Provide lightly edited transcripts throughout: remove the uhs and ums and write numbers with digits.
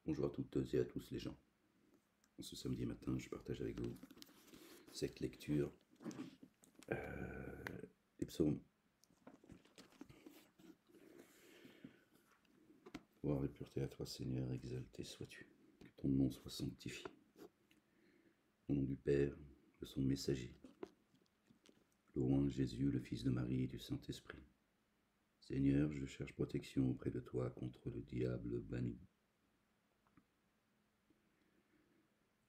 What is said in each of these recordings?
Bonjour à toutes et à tous les gens. En ce samedi matin, je partage avec vous cette lecture des psaumes. Gloire et pureté à toi, Seigneur, exalté sois-tu. Que ton nom soit sanctifié. Au nom du Père, de son messager, le roi Jésus, le Fils de Marie et du Saint-Esprit. Seigneur, je cherche protection auprès de toi contre le diable banni.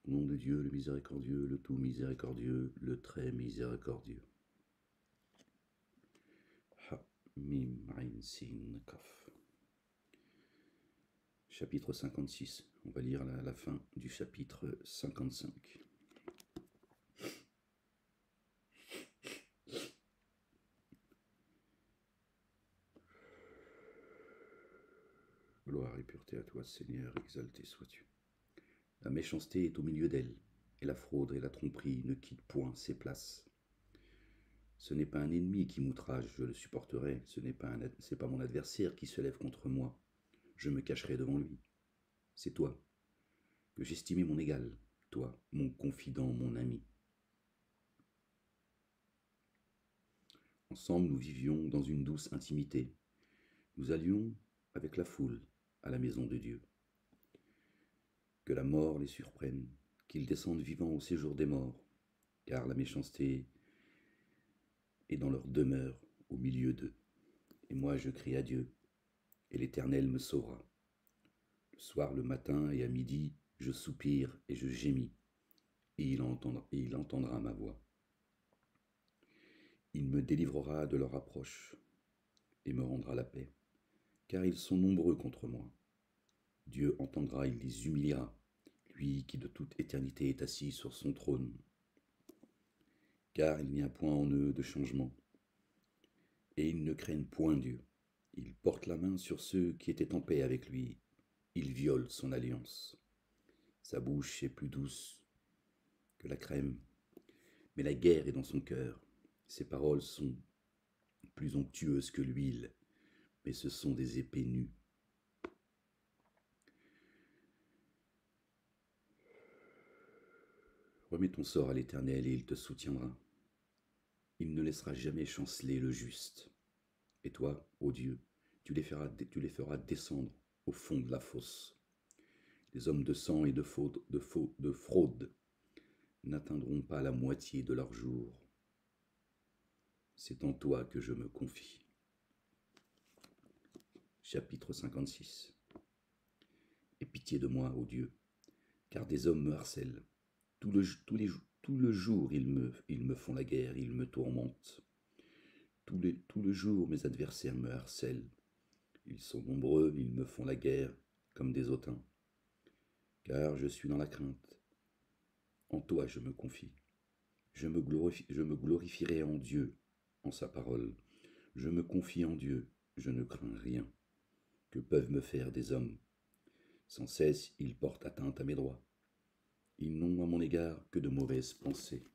Au nom de Dieu, le miséricordieux, le tout miséricordieux, le très miséricordieux. Ha, mim, ain, sin, kaf. Chapitre 56. On va lire la fin du chapitre 55. Gloire et pureté à toi, Seigneur, exalté sois-tu. La méchanceté est au milieu d'elle, et la fraude et la tromperie ne quittent point ses places. Ce n'est pas un ennemi qui m'outrage, je le supporterai, c'est pas mon adversaire qui se lève contre moi, je me cacherai devant lui. C'est toi, que j'estimais mon égal, toi, mon confident, mon ami. Ensemble, nous vivions dans une douce intimité. Nous allions, avec la foule, à la maison de Dieu. Que la mort les surprenne, qu'ils descendent vivants au séjour des morts, car la méchanceté est dans leur demeure au milieu d'eux. Et moi je crie à Dieu, et l'Éternel me sauvera. Le soir, le matin et à midi, je soupire et je gémis, et il entendra ma voix. Il me délivrera de leur approche, et me rendra la paix, car ils sont nombreux contre moi. Dieu entendra, il les humiliera, lui qui de toute éternité est assis sur son trône. Car il n'y a point en eux de changement, et ils ne craignent point Dieu. Ils portent la main sur ceux qui étaient en paix avec lui. Ils violent son alliance. Sa bouche est plus douce que la crème, mais la guerre est dans son cœur. Ses paroles sont plus onctueuses que l'huile, mais ce sont des épées nues. Remets ton sort à l'Éternel et il te soutiendra. Il ne laissera jamais chanceler le juste. Et toi, ô Dieu, tu les feras descendre au fond de la fosse. Les hommes de sang et de fraude n'atteindront pas la moitié de leur jour. C'est en toi que je me confie. Chapitre 56. Aie pitié de moi, ô Dieu, car des hommes me harcèlent. Tout le jour, ils me font la guerre, ils me tourmentent. Tout le jour, mes adversaires me harcèlent. Ils sont nombreux, ils me font la guerre comme des hautains. Car je suis dans la crainte. En toi je me confie. Je me glorifierai en Dieu, en sa parole. Je me confie en Dieu, je ne crains rien. Que peuvent me faire des hommes? Sans cesse, ils portent atteinte à mes droits. Ils n'ont à mon égard que de mauvaises pensées.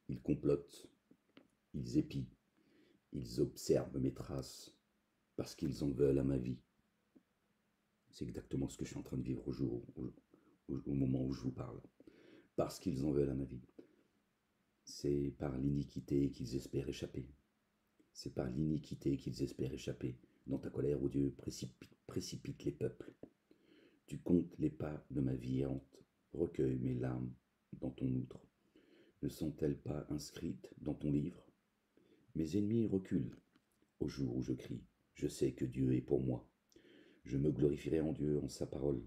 Ils complotent, ils épient, ils observent mes traces, parce qu'ils en veulent à ma vie. C'est exactement ce que je suis en train de vivre au moment où je vous parle. Parce qu'ils en veulent à ma vie. C'est par l'iniquité qu'ils espèrent échapper. C'est par l'iniquité qu'ils espèrent échapper. Dans ta colère, ô Dieu, précipite les peuples. Tu comptes les pas de ma vie errante. Recueille mes larmes dans ton outre. Ne sont-elles pas inscrites dans ton livre? Mes ennemis reculent. Au jour où je crie, je sais que Dieu est pour moi. Je me glorifierai en Dieu, en sa parole.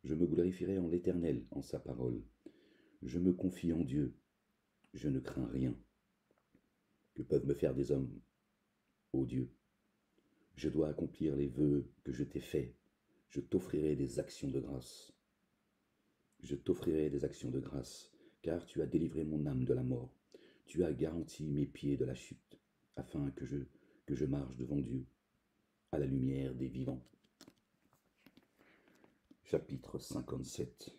Je me glorifierai en l'Éternel, en sa parole. Je me confie en Dieu. Je ne crains rien. Que peuvent me faire des hommes, ô Dieu? Je dois accomplir les vœux que je t'ai faits. Je t'offrirai des actions de grâce. Je t'offrirai des actions de grâce, car tu as délivré mon âme de la mort. Tu as garanti mes pieds de la chute, afin que je marche devant Dieu, à la lumière des vivants. Chapitre 57.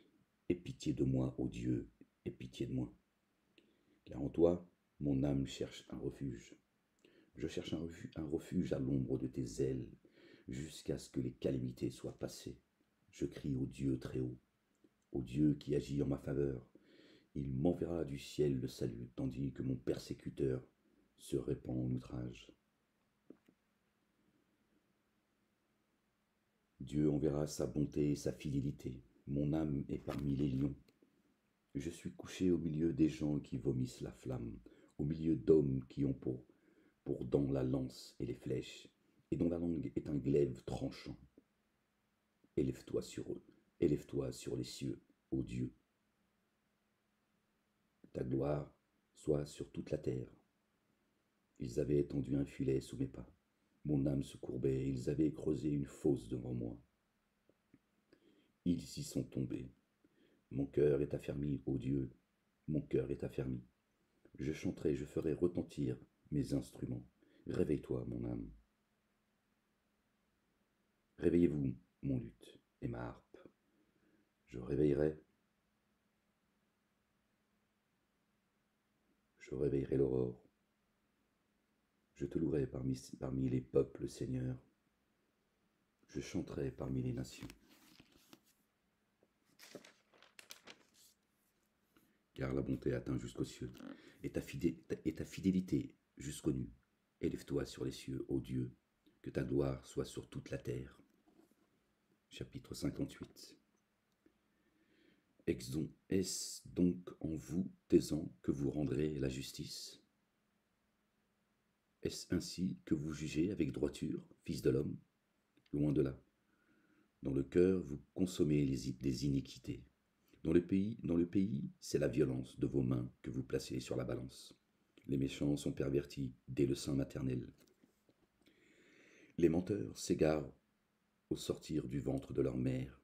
Aie pitié de moi, ô Dieu, aie pitié de moi. Car en toi, mon âme cherche un refuge. Je cherche un refuge à l'ombre de tes ailes, jusqu'à ce que les calamités soient passées. Je crie au Dieu très haut, au Dieu qui agit en ma faveur. Il m'enverra du ciel le salut, tandis que mon persécuteur se répand en outrage. Dieu enverra sa bonté et sa fidélité. Mon âme est parmi les lions. Je suis couché au milieu des gens qui vomissent la flamme, au milieu d'hommes qui ont pour dents la lance et les flèches, et dont la langue est un glaive tranchant. Élève-toi sur eux, élève-toi sur les cieux, ô Dieu. Ta gloire soit sur toute la terre. Ils avaient étendu un filet sous mes pas. Mon âme se courbait, ils avaient creusé une fosse devant moi. Ils y sont tombés. Mon cœur est affermi, ô Dieu, mon cœur est affermi. Je chanterai, je ferai retentir mes instruments. Réveille-toi, mon âme. Réveillez-vous, mon luth et ma harpe. Je réveillerai l'aurore. Je te louerai parmi les peuples, Seigneur. Je chanterai parmi les nations. Car la bonté atteint jusqu'aux cieux, et ta fidélité jusqu'aux nues. Élève-toi sur les cieux, ô Dieu, que ta gloire soit sur toute la terre. Chapitre 58. Est-ce donc en vous, taisant, que vous rendrez la justice? Est-ce ainsi que vous jugez avec droiture, fils de l'homme? Loin de là. Dans le cœur, vous consommez des iniquités. Dans le pays, c'est la violence de vos mains que vous placez sur la balance. Les méchants sont pervertis dès le sein maternel. Les menteurs s'égarent au sortir du ventre de leur mère.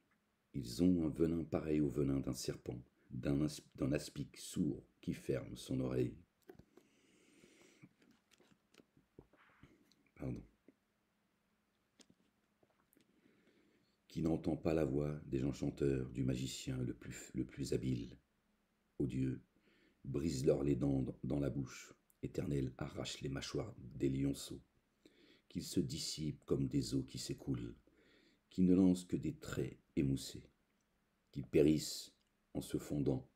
Ils ont un venin pareil au venin d'un serpent, d'un aspic sourd qui ferme son oreille. Qui n'entend pas la voix des enchanteurs, du magicien le plus habile. Ô Dieu, brise-leur les dents dans la bouche. Éternel, arrache les mâchoires des lionceaux. Qu'ils se dissipent comme des eaux qui s'écoulent, qu'ils ne lancent que des traits émoussés, qu'ils périssent en se fondant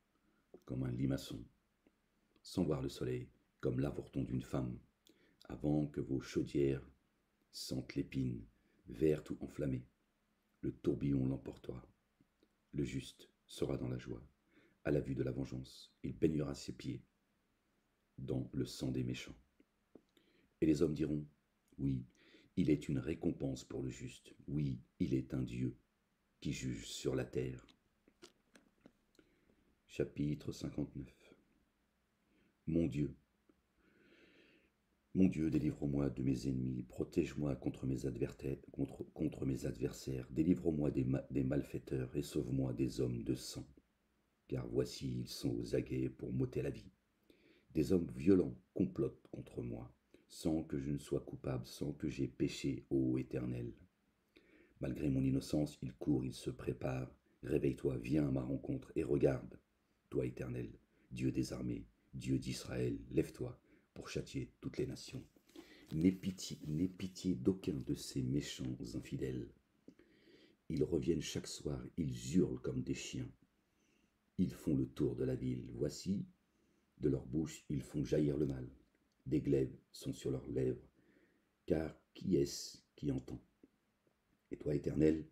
comme un limaçon, sans voir le soleil, comme l'avorton d'une femme, avant que vos chaudières sentent l'épine, verte ou enflammée. Le tourbillon l'emportera. Le juste sera dans la joie. À la vue de la vengeance, il baignera ses pieds dans le sang des méchants. Et les hommes diront, oui, il est une récompense pour le juste. Oui, il est un Dieu qui juge sur la terre. Chapitre 59. Mon Dieu, délivre-moi de mes ennemis, protège-moi contre mes adversaires, délivre-moi des malfaiteurs et sauve-moi des hommes de sang. Car voici, ils sont aux aguets pour m'ôter la vie. Des hommes violents complotent contre moi, sans que je ne sois coupable, sans que j'aie péché, ô Éternel. Malgré mon innocence, ils courent, ils se préparent. Réveille-toi, viens à ma rencontre et regarde. Toi, Éternel, Dieu des armées, Dieu d'Israël, lève-toi pour châtier toutes les nations. N'aie pitié d'aucun de ces méchants infidèles. Ils reviennent chaque soir, ils hurlent comme des chiens. Ils font le tour de la ville. Voici, de leur bouche, ils font jaillir le mal. Des glaives sont sur leurs lèvres. Car qui est-ce qui entend? Et toi, Éternel,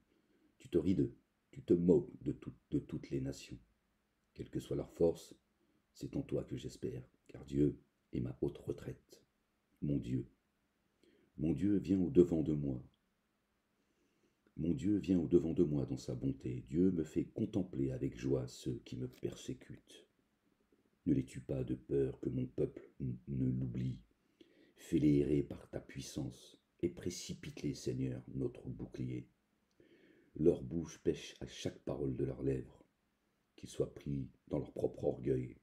tu te ris d'eux, tu te moques de toutes les nations. Quelle que soit leur force, c'est en toi que j'espère, car Dieu est ma haute retraite. Mon Dieu vient au-devant de moi. Mon Dieu vient au-devant de moi dans sa bonté. Dieu me fait contempler avec joie ceux qui me persécutent. Ne les tue pas de peur que mon peuple ne l'oublie. Fais-les errer par ta puissance et précipite-les, Seigneur, notre bouclier. Leur bouche pêche à chaque parole de leurs lèvres. Qu'ils soient pris dans leur propre orgueil.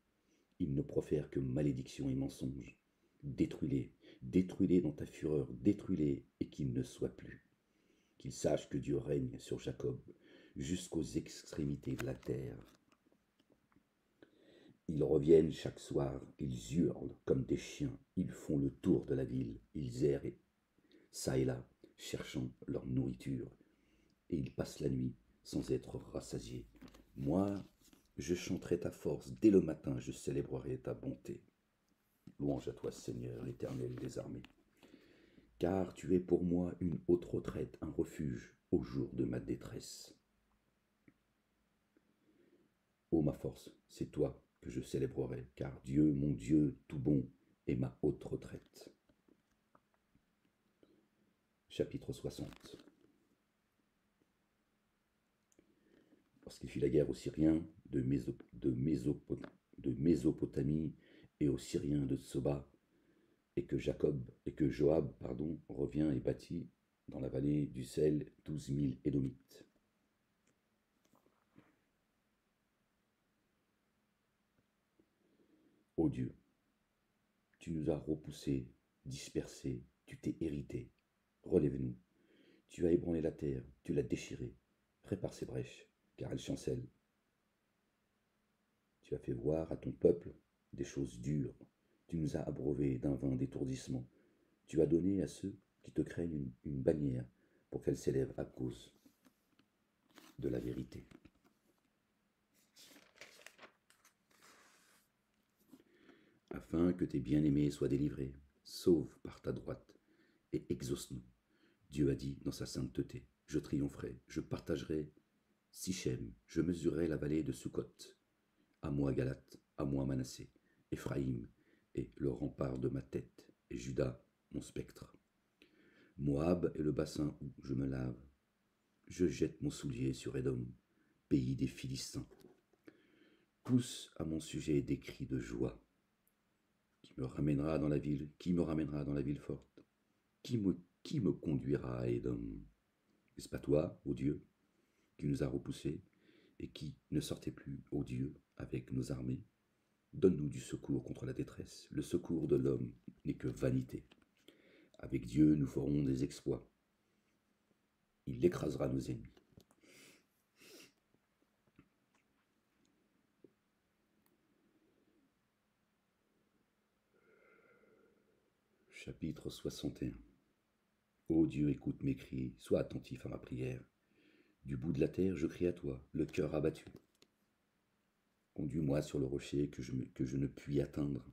Ils ne profèrent que malédiction et mensonges. Détruis-les dans ta fureur, détruis-les et qu'ils ne soient plus. Qu'ils sachent que Dieu règne sur Jacob jusqu'aux extrémités de la terre. Ils reviennent chaque soir, ils hurlent comme des chiens, ils font le tour de la ville, ils errent çà et là, cherchant leur nourriture, et ils passent la nuit sans être rassasié. Moi, je chanterai ta force, dès le matin je célébrerai ta bonté. Louange à toi, Seigneur, éternel des armées. Car tu es pour moi une haute retraite, un refuge au jour de ma détresse. Ô ma force, c'est toi que je célébrerai, car Dieu, mon Dieu tout bon, est ma haute retraite. Chapitre 60. Lorsqu'il fit la guerre aux Syriens de Mésopotamie et aux Syriens de Tsoba, et que Joab revient et bâtit dans la vallée du Sel 12 000 Édomites. Ô Dieu, tu nous as repoussés, dispersés, tu t'es hérité. Relève-nous. Tu as ébranlé la terre, tu l'as déchirée. Prépare ses brèches, car elle chancelle. Tu as fait voir à ton peuple des choses dures. Tu nous as abreuvés d'un vin d'étourdissement. Tu as donné à ceux qui te craignent une bannière pour qu'elle s'élève à cause de la vérité. Afin que tes bien-aimés soient délivrés, sauve par ta droite et exauce-nous. Dieu a dit dans sa sainteté, je triompherai, je partagerai Sichem, je mesurerai la vallée de Sukkot. À moi Galate, à moi Manassé, Éphraïm est le rempart de ma tête, et Juda mon spectre. Moab est le bassin où je me lave. Je jette mon soulier sur Édom, pays des Philistins. Pousse à mon sujet des cris de joie. Qui me ramènera dans la ville forte? Qui me conduira à Édom? N'est-ce pas toi, ô Dieu, qui nous a repoussés et qui ne sortait plus, ô Dieu, avec nos armées? Donne-nous du secours contre la détresse. Le secours de l'homme n'est que vanité. Avec Dieu, nous ferons des exploits. Il écrasera nos ennemis. Chapitre 61. Ô Dieu, écoute mes cris, sois attentif à ma prière. Du bout de la terre, je crie à toi, le cœur abattu. Conduis-moi sur le rocher que je ne puis atteindre,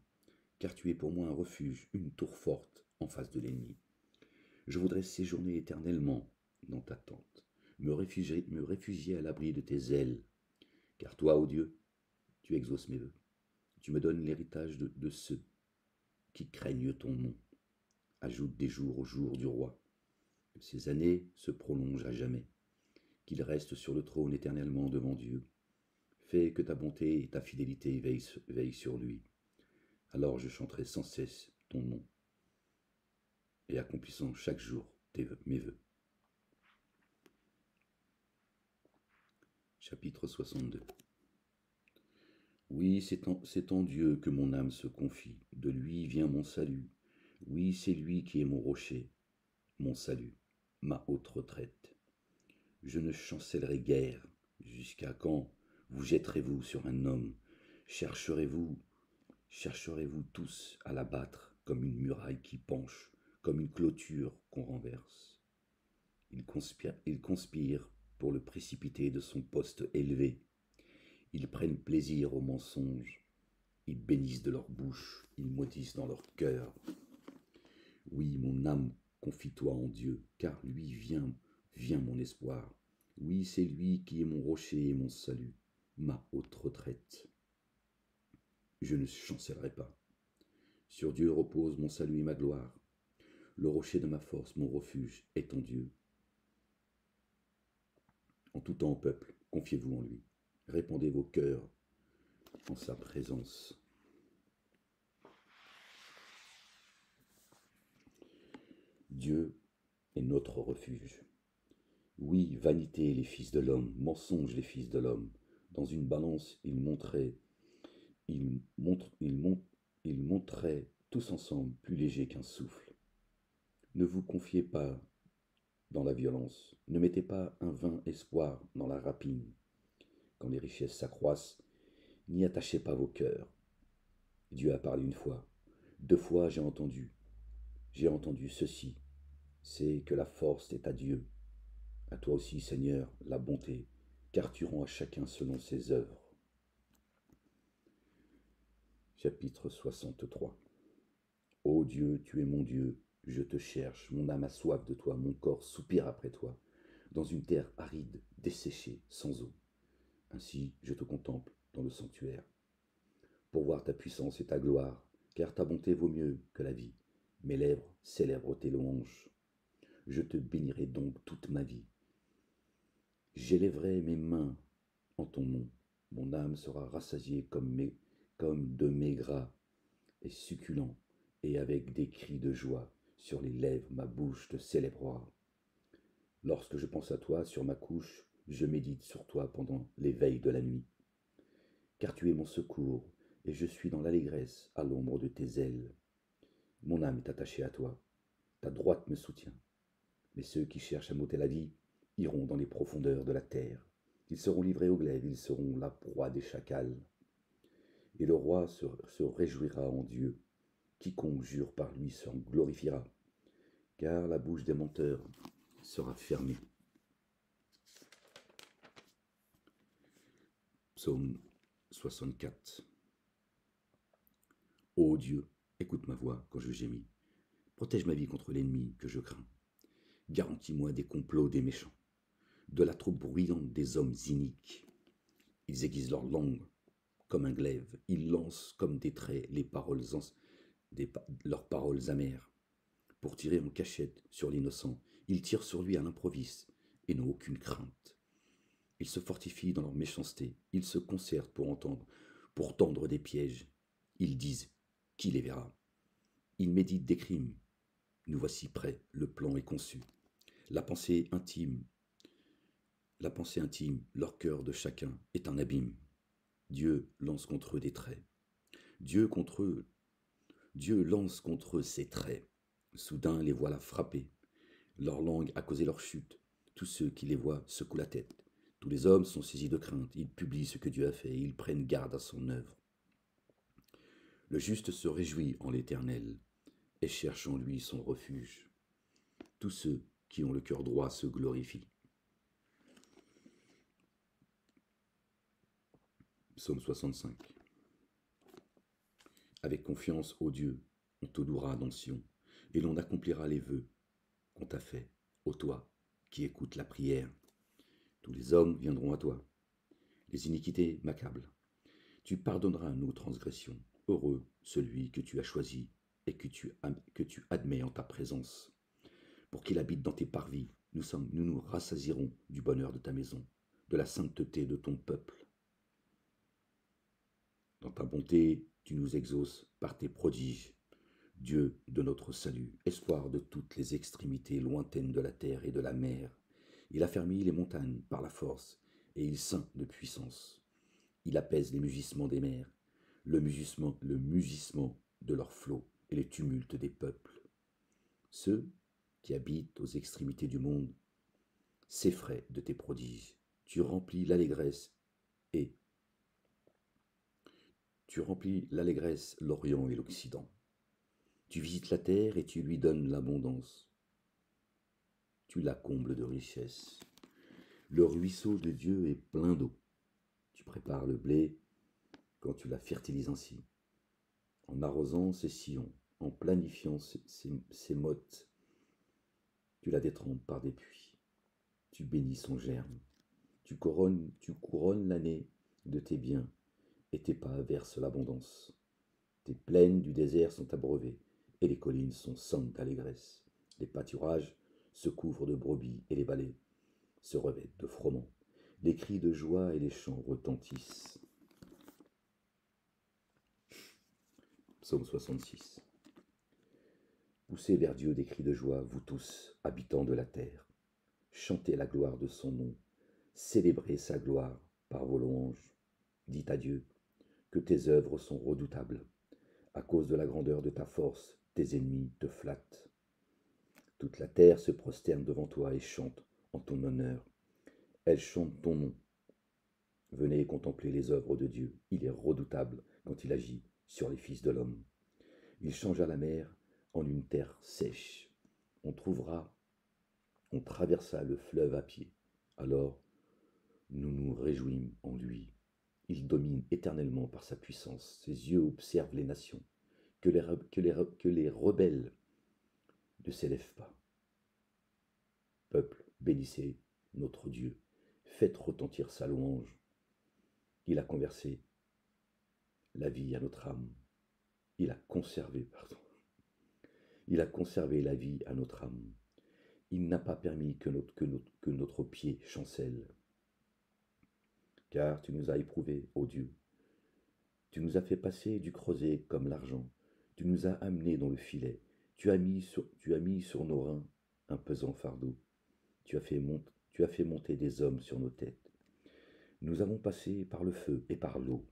car tu es pour moi un refuge, une tour forte en face de l'ennemi. Je voudrais séjourner éternellement dans ta tente, me réfugier à l'abri de tes ailes, car toi, ô Dieu, tu exauces mes vœux. Tu me donnes l'héritage de ceux qui craignent ton nom. Ajoute des jours au jour du roi. Que ces années se prolongent à jamais. Qu'il reste sur le trône éternellement devant Dieu. Fais que ta bonté et ta fidélité veillent sur lui. Alors je chanterai sans cesse ton nom, et accomplissant chaque jour mes vœux. Chapitre 62. Oui, c'est en Dieu que mon âme se confie, de lui vient mon salut. Oui, c'est lui qui est mon rocher, mon salut, ma haute retraite. Je ne chancellerai guère. Jusqu'à quand vous jetterez-vous sur un homme? Chercherez-vous tous à l'abattre comme une muraille qui penche, comme une clôture qu'on renverse? Ils conspirent pour le précipiter de son poste élevé. Ils prennent plaisir au mensonge. Ils bénissent de leur bouche, ils maudissent dans leur cœur. Oui, mon âme, confie-toi en Dieu, car lui vient mon espoir. Oui, c'est lui qui est mon rocher et mon salut, ma haute retraite. Je ne chancellerai pas. Sur Dieu repose mon salut et ma gloire. Le rocher de ma force, mon refuge, est en Dieu. En tout temps, peuple, confiez-vous en lui. Répandez vos cœurs en sa présence. Dieu est notre refuge. Oui, vanité les fils de l'homme, mensonge les fils de l'homme. Dans une balance, ils monteraient tous ensemble plus légers qu'un souffle. Ne vous confiez pas dans la violence, ne mettez pas un vain espoir dans la rapine. Quand les richesses s'accroissent, n'y attachez pas vos cœurs. Dieu a parlé une fois, 2 fois j'ai entendu ceci, c'est que la force est à Dieu. À toi aussi, Seigneur, la bonté car tu rends à chacun selon ses œuvres. Chapitre 63. Ô Dieu, tu es mon Dieu, je te cherche, mon âme a soif de toi, mon corps soupire après toi, dans une terre aride, desséchée, sans eau. Ainsi je te contemple dans le sanctuaire, pour voir ta puissance et ta gloire, car ta bonté vaut mieux que la vie. Mes lèvres célèbrent tes louanges. Je te bénirai donc toute ma vie. J'élèverai mes mains en ton nom. Mon âme sera rassasiée comme de maigres et succulent, et avec des cris de joie sur les lèvres ma bouche te célébrera. Lorsque je pense à toi sur ma couche, je médite sur toi pendant les veilles de la nuit. Car tu es mon secours, et je suis dans l'allégresse à l'ombre de tes ailes. Mon âme est attachée à toi, ta droite me soutient. Mais ceux qui cherchent à m'ôter la vie iront dans les profondeurs de la terre. Ils seront livrés au glaive, ils seront la proie des chacals. Et le roi se réjouira en Dieu. Quiconque jure par lui s'en glorifiera, car la bouche des menteurs sera fermée. Psaume 64. Ô Dieu, écoute ma voix quand je gémis. Protège ma vie contre l'ennemi que je crains. Garantis-moi des complots des méchants, de la troupe bruyante des hommes iniques. Ils aiguisent leur langue comme un glaive, ils lancent comme des traits leurs paroles amères. Pour tirer en cachette sur l'innocent, ils tirent sur lui à l'improviste et n'ont aucune crainte. Ils se fortifient dans leur méchanceté, ils se concertent pour tendre des pièges. Ils disent, qui les verra? Ils méditent des crimes. Nous voici prêts, le plan est conçu. La pensée intime, leur cœur de chacun est un abîme. Dieu lance contre eux des traits. Dieu lance contre eux ses traits. Soudain les voilà frappés. Leur langue a causé leur chute. Tous ceux qui les voient secouent la tête. Tous les hommes sont saisis de crainte. Ils publient ce que Dieu a fait. Ils prennent garde à son œuvre. Le juste se réjouit en l'Éternel et cherche en lui son refuge. Tous ceux qui ont le cœur droit se glorifient. Psaume 65. Avec confiance, ô Dieu, on te louera dans Sion, et l'on accomplira les vœux qu'on t'a faits, ô toi qui écoutes la prière. Tous les hommes viendront à toi. Les iniquités m'accablent. Tu pardonneras nos transgressions. Heureux celui que tu as choisi et que tu admets en ta présence. Pour qu'il habite dans tes parvis, nous nous rassasierons du bonheur de ta maison, de la sainteté de ton peuple. Dans ta bonté, tu nous exauces par tes prodiges. Dieu de notre salut, espoir de toutes les extrémités lointaines de la terre et de la mer. Il affermit les montagnes par la force, et il ceint de puissance. Il apaise les mugissements des mers, le mugissement de leurs flots et les tumultes des peuples. Ceux qui habitent aux extrémités du monde s'effraient de tes prodiges. Tu remplis l'allégresse l'Orient et l'Occident. Tu visites la terre et tu lui donnes l'abondance. Tu la combles de richesses. Le ruisseau de Dieu est plein d'eau. Tu prépares le blé quand tu la fertilises ainsi, en arrosant ses sillons, en planifiant ses mottes. Tu la détrempes par des puits. Tu bénis son germe. Tu couronnes l'année de tes biens, et tes pas versent l'abondance. Tes plaines du désert sont abreuvées, et les collines sont saintes d'allégresse. Les pâturages se couvrent de brebis, et les vallées se revêtent de froment. Les cris de joie et les chants retentissent. Psaume 66. Poussez vers Dieu des cris de joie, vous tous, habitants de la terre. Chantez la gloire de son nom, célébrez sa gloire par vos louanges. Dites à Dieu que tes œuvres sont redoutables. À cause de la grandeur de ta force, tes ennemis te flattent. Toute la terre se prosterne devant toi et chante en ton honneur. Elle chante ton nom. Venez contempler les œuvres de Dieu. Il est redoutable quand il agit sur les fils de l'homme. Il changea la mer en une terre sèche. On traversa le fleuve à pied. Alors Nous nous réjouissons en lui. Il domine éternellement par sa puissance. Ses yeux observent les nations. Que les rebelles ne s'élèvent pas. Peuple, bénissez notre Dieu. Faites retentir sa louange. Il a conversé la vie à notre âme. Il a conservé la vie à notre âme. Il n'a pas permis que notre pied chancelle. Car tu nous as éprouvés, ô Dieu. Tu nous as fait passer du creuset comme l'argent. Tu nous as amenés dans le filet. Tu as mis sur nos reins un pesant fardeau. Tu as fait monter des hommes sur nos têtes. Nous avons passé par le feu et par l'eau.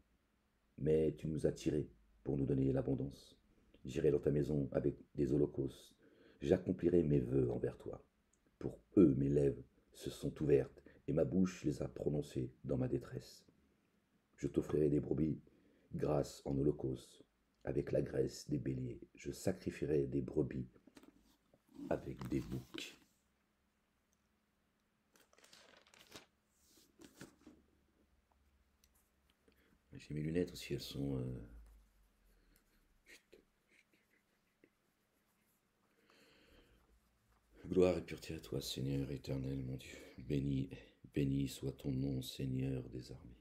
Mais tu nous as tirés pour nous donner l'abondance. J'irai dans ta maison avec des holocaustes. J'accomplirai mes vœux envers toi. Pour eux, mes lèvres se sont ouvertes et ma bouche les a prononcées dans ma détresse. Je t'offrirai des brebis grasses en holocauste, avec la graisse des béliers. Je sacrifierai des brebis avec des boucs. J'ai mes lunettes aussi, elles sont... Gloire et pureté à toi, Seigneur éternel, mon Dieu. Béni soit ton nom, Seigneur des armées.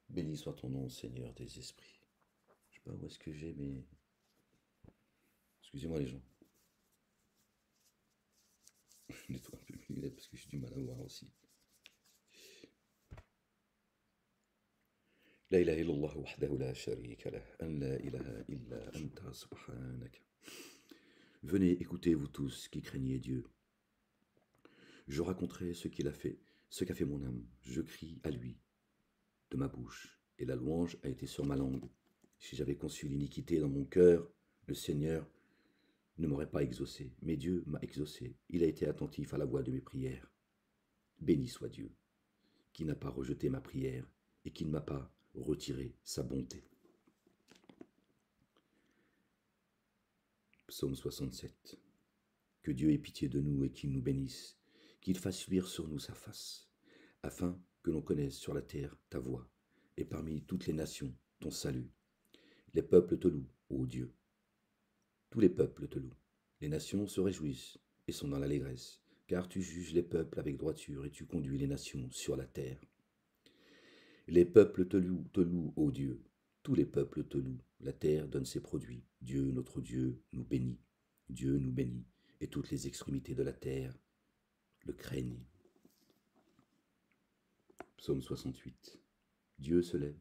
Béni soit ton nom, Seigneur des esprits. Je sais pas où est-ce que j'ai mes... Excusez-moi les gens. Je nettoie un peu mes lunettes parce que j'ai du mal à voir aussi. La ilaha illallah wahdahu la sharika lah, an la ilaha illa anta subhanaka. Venez, écoutez vous tous qui craignez Dieu. Je raconterai ce qu'il a fait, ce qu'a fait mon âme. Je crie à lui de ma bouche, et la louange a été sur ma langue. Si j'avais conçu l'iniquité dans mon cœur, le Seigneur ne m'aurait pas exaucé, mais Dieu m'a exaucé. Il a été attentif à la voix de mes prières. Béni soit Dieu, qui n'a pas rejeté ma prière et qui ne m'a pas retiré sa bonté. Psaume 67. Que Dieu ait pitié de nous et qu'il nous bénisse, qu'il fasse luire sur nous sa face, afin que l'on connaisse sur la terre ta voix, et parmi toutes les nations ton salut. Les peuples te louent, ô Dieu. Tous les peuples te louent. Les nations se réjouissent et sont dans l'allégresse, car tu juges les peuples avec droiture et tu conduis les nations sur la terre. Les peuples te louent, ô Dieu. Tous les peuples te louent. La terre donne ses produits. Dieu, notre Dieu, nous bénit. Dieu nous bénit, et toutes les extrémités de la terre le craignent. Psaume 68. Dieu se lève,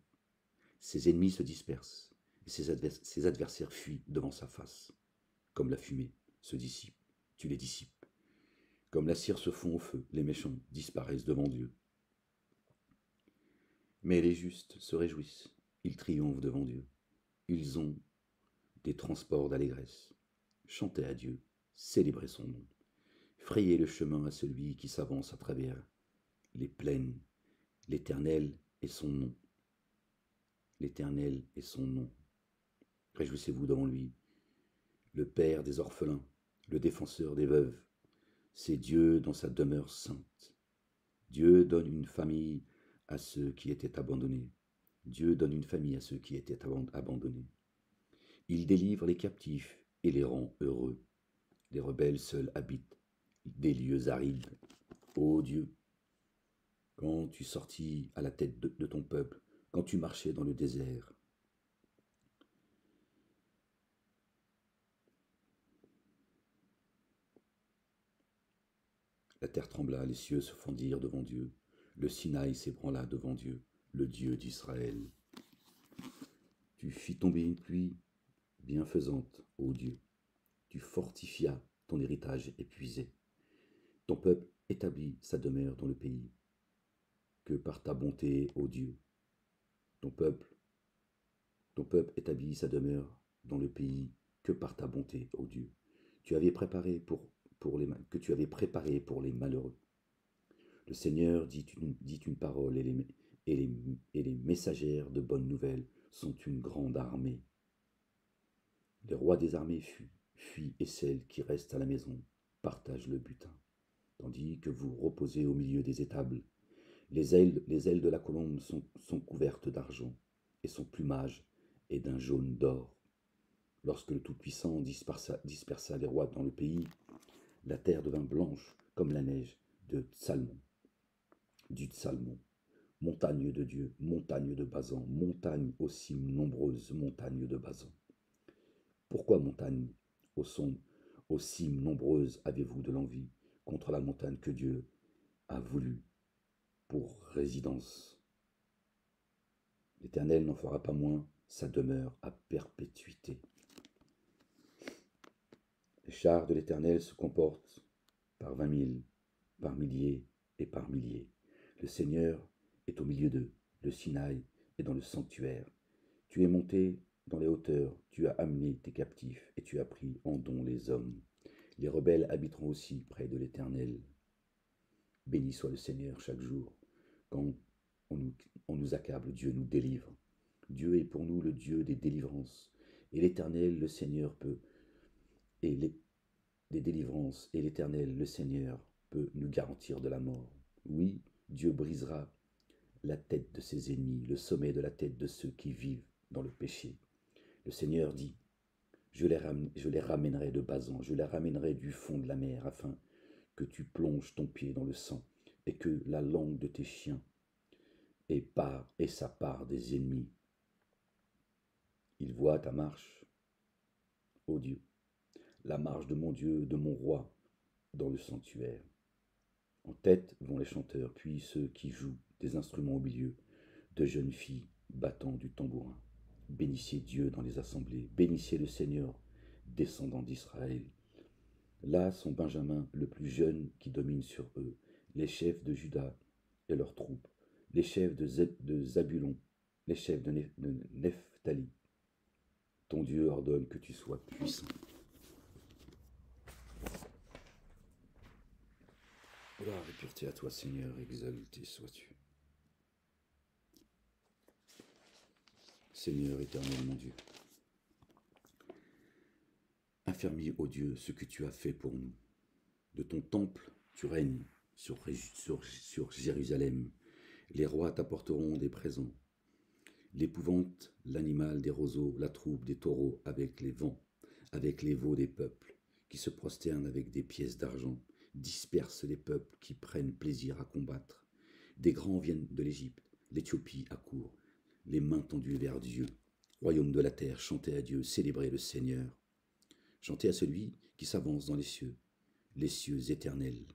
ses ennemis se dispersent, et ses adversaires fuient devant sa face. Comme la fumée se dissipe, tu les dissipes. Comme la cire se fond au feu, les méchants disparaissent devant Dieu. Mais les justes se réjouissent, ils triomphent devant Dieu. Ils ont des transports d'allégresse. Chantez à Dieu, célébrez son nom. Frayez le chemin à celui qui s'avance à travers les plaines. L'Éternel est son nom. L'Éternel est son nom. Réjouissez-vous devant lui. Le Père des orphelins, le défenseur des veuves. C'est Dieu dans sa demeure sainte. Dieu donne une famille à ceux qui étaient abandonnés. Dieu donne une famille à ceux qui étaient abandonnés. Il délivre les captifs et les rend heureux. Les rebelles seuls habitent des lieux arides. Ô Dieu, quand tu sortis à la tête de ton peuple, quand tu marchais dans le désert, la terre trembla, les cieux se fendirent devant Dieu, le Sinaï s'ébranla devant Dieu, le Dieu d'Israël. Tu fis tomber une pluie bienfaisante, ô Dieu. Tu fortifias ton héritage épuisé. Ton peuple établit sa demeure dans le pays. Que par ta bonté, ô Dieu, ton peuple établit sa demeure dans le pays, que par ta bonté, ô Dieu. Que tu avais préparé pour les malheureux. Le Seigneur dit une parole et les messagères de bonnes nouvelles sont une grande armée. Les rois des armées fuient et celles qui restent à la maison partagent le butin. Tandis que vous reposez au milieu des étables, Les ailes de la colombe sont couvertes d'argent, et son plumage est d'un jaune d'or. Lorsque le Tout-Puissant dispersa les rois dans le pays, la terre devint blanche comme la neige de Tsalmon, du Tsalmon. Montagne de Dieu, montagne de Bazan, montagne aux cimes nombreuses, montagne de Bazan. Pourquoi montagne aux cimes nombreuses avez-vous de l'envie contre la montagne que Dieu a voulu pour résidence? L'Éternel n'en fera pas moins sa demeure à perpétuité. Les chars de l'Éternel se comportent par 20 000, par milliers et par milliers. Le Seigneur est au milieu d'eux, le Sinaï est dans le sanctuaire. Tu es monté dans les hauteurs, tu as amené tes captifs et tu as pris en don les hommes. Les rebelles habiteront aussi près de l'Éternel. Béni soit le Seigneur chaque jour. Quand on nous accable, Dieu nous délivre. Dieu est pour nous le Dieu des délivrances. Et l'Éternel, le Seigneur, des délivrances. Et l'Éternel, le Seigneur, peut nous garantir de la mort. Oui, Dieu brisera la tête de ses ennemis, le sommet de la tête de ceux qui vivent dans le péché. Le Seigneur dit, je les ramènerai de Bazan, je les ramènerai du fond de la mer, afin que tu plonges ton pied dans le sang, et que la langue de tes chiens ait sa part des ennemis. Il voit ta marche, ô Dieu, la marche de mon Dieu, de mon roi, dans le sanctuaire. En tête vont les chanteurs, puis ceux qui jouent des instruments au milieu, de jeunes filles battant du tambourin. Bénissez Dieu dans les assemblées, bénissez le Seigneur, descendant d'Israël. Là sont Benjamin, le plus jeune, qui domine sur eux, les chefs de Juda et leurs troupes, les chefs de Zabulon, les chefs de Nephtali. Ton Dieu ordonne que tu sois puissant. Gloire et pureté à toi, Seigneur, exalté sois-tu. Seigneur éternel, mon Dieu, affermis, ô Dieu, ce que tu as fait pour nous. De ton temple, tu règnes sur Jérusalem. Les rois t'apporteront des présents. L'épouvante, l'animal des roseaux, la troupe des taureaux avec les vents, avec les veaux des peuples, qui se prosternent avec des pièces d'argent, dispersent les peuples qui prennent plaisir à combattre. Des grands viennent de l'Égypte, l'Éthiopie accourt, les mains tendues vers Dieu. Royaume de la terre, chantez à Dieu, célébrez le Seigneur. Chantez à celui qui s'avance dans les cieux éternels.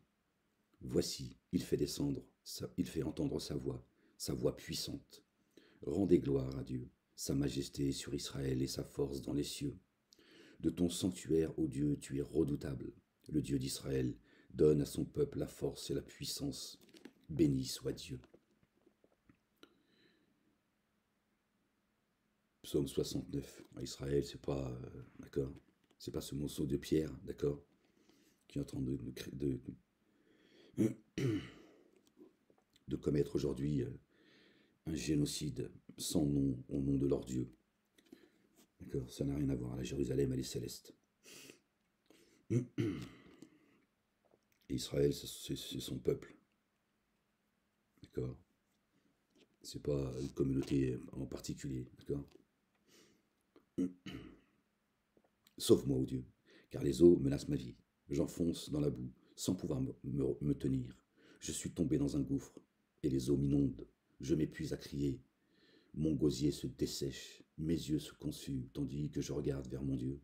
Voici, il fait entendre sa voix puissante. Rendez gloire à Dieu, sa majesté sur Israël et sa force dans les cieux. De ton sanctuaire, ô Dieu, tu es redoutable. Le Dieu d'Israël donne à son peuple la force et la puissance. Béni soit Dieu. Psaume 69. Israël, c'est pas, d'accord, c'est pas ce morceau de pierre, d'accord, qui est en train de commettre aujourd'hui un génocide sans nom au nom de leur Dieu. D'accord, ça n'a rien à voir. La Jérusalem, elle est céleste. Et Israël, c'est son peuple. D'accord. C'est pas une communauté en particulier. D'accord. Sauve-moi, ô Dieu, car les eaux menacent ma vie. J'enfonce dans la boue, sans pouvoir me tenir. Je suis tombé dans un gouffre, et les eaux m'inondent. Je m'épuise à crier. Mon gosier se dessèche, mes yeux se consument, tandis que je regarde vers mon Dieu.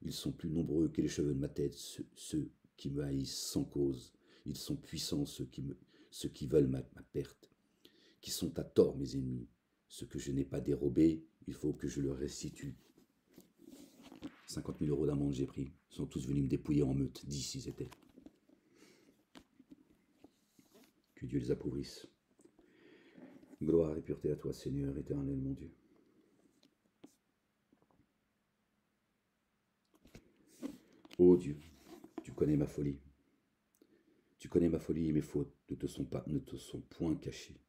Ils sont plus nombreux que les cheveux de ma tête, ceux qui me haïssent sans cause. Ils sont puissants, ceux qui veulent ma perte, qui sont à tort mes ennemis. Ce que je n'ai pas dérobé, il faut que je le restitue. 50 000 € d'amende j'ai pris. Ils sont tous venus me dépouiller en meute, 10 ils étaient. Que Dieu les appauvrisse. Gloire et pureté à toi, Seigneur éternel, mon Dieu. Ô Dieu, tu connais ma folie. Tu connais ma folie et mes fautes ne te sont point cachées.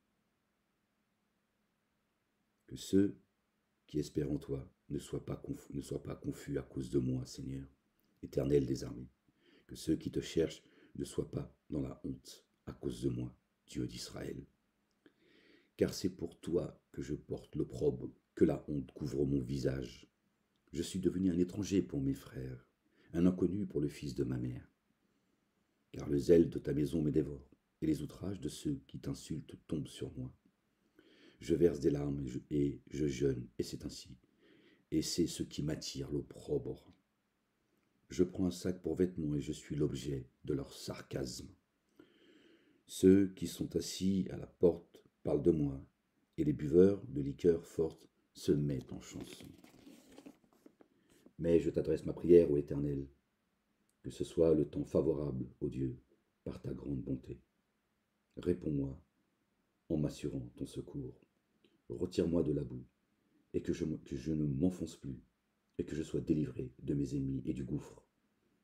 Que ceux qui espèrent en toi ne soient pas confus à cause de moi, Seigneur, éternel des armées. Que ceux qui te cherchent ne soient pas dans la honte à cause de moi, Dieu d'Israël. car c'est pour toi que je porte l'opprobre, que la honte couvre mon visage. Je suis devenu un étranger pour mes frères, un inconnu pour le fils de ma mère. Car le zèle de ta maison me dévore, et les outrages de ceux qui t'insultent tombent sur moi. Je verse des larmes et je jeûne, et c'est ainsi. Et c'est ce qui m'attire l'opprobre. Je prends un sac pour vêtements et je suis l'objet de leur sarcasme. Ceux qui sont assis à la porte parlent de moi, et les buveurs de liqueurs fortes se mettent en chanson. Mais je t'adresse ma prière, ô Éternel, que ce soit le temps favorable, ô Dieu, par ta grande bonté. Réponds-moi en m'assurant ton secours. Retire-moi de la boue, et que je ne m'enfonce plus, et que je sois délivré de mes ennemis et du gouffre.